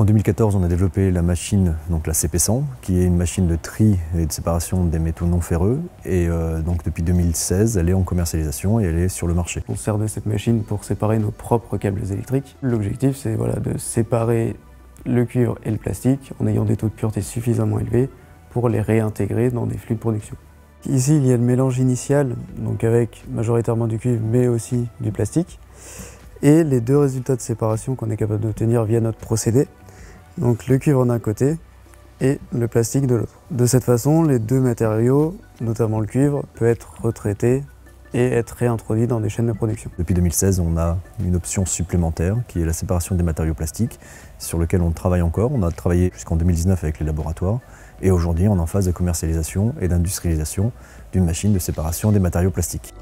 En 2014, on a développé la machine, donc la CP100, qui est une machine de tri et de séparation des métaux non ferreux. Et donc depuis 2016, elle est en commercialisation et elle est sur le marché. On sert de cette machine pour séparer nos propres câbles électriques. L'objectif, c'est de séparer le cuivre et le plastique en ayant des taux de pureté suffisamment élevés pour les réintégrer dans des flux de production. Ici, il y a le mélange initial, donc avec majoritairement du cuivre, mais aussi du plastique, et les deux résultats de séparation qu'on est capable d'obtenir via notre procédé, donc le cuivre d'un côté et le plastique de l'autre. De cette façon, les deux matériaux, notamment le cuivre, peut être retraité et être réintroduit dans des chaînes de production. Depuis 2016, on a une option supplémentaire qui est la séparation des matériaux plastiques, sur lequel on travaille encore. On a travaillé jusqu'en 2019 avec les laboratoires et aujourd'hui on est en phase de commercialisation et d'industrialisation d'une machine de séparation des matériaux plastiques.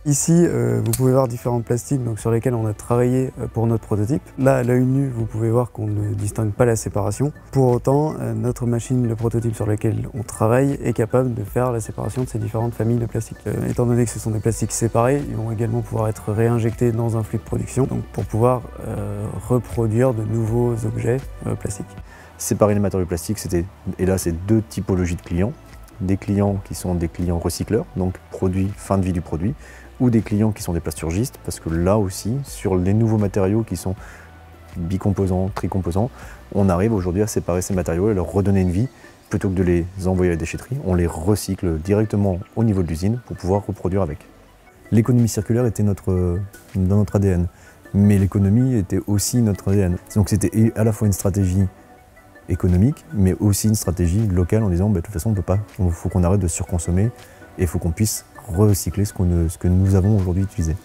Ici, vous pouvez voir différents plastiques sur lesquels on a travaillé pour notre prototype. Là, à l'œil nu, vous pouvez voir qu'on ne distingue pas la séparation. Pour autant, notre machine, le prototype sur lequel on travaille, est capable de faire la séparation de ces différentes familles de plastiques. Étant donné que ce sont des plastiques séparés, ils vont également pouvoir être réinjectés dans un flux de production pour pouvoir reproduire de nouveaux objets plastiques. Séparer les matériaux plastiques, et là, c'est deux typologies de clients. Des clients qui sont des clients recycleurs, donc fin de vie du produit, ou des clients qui sont des plasturgistes, parce que là aussi, sur les nouveaux matériaux qui sont bicomposants, tricomposants, on arrive aujourd'hui à séparer ces matériaux et leur redonner une vie. Plutôt que de les envoyer à la déchetterie, on les recycle directement au niveau de l'usine pour pouvoir reproduire avec. L'économie circulaire était dans notre ADN, mais l'économie était aussi notre ADN. Donc c'était à la fois une stratégie économique, mais aussi une stratégie locale en disant de toute façon, il faut qu'on arrête de surconsommer et il faut qu'on puisse recycler ce que nous avons aujourd'hui utilisé.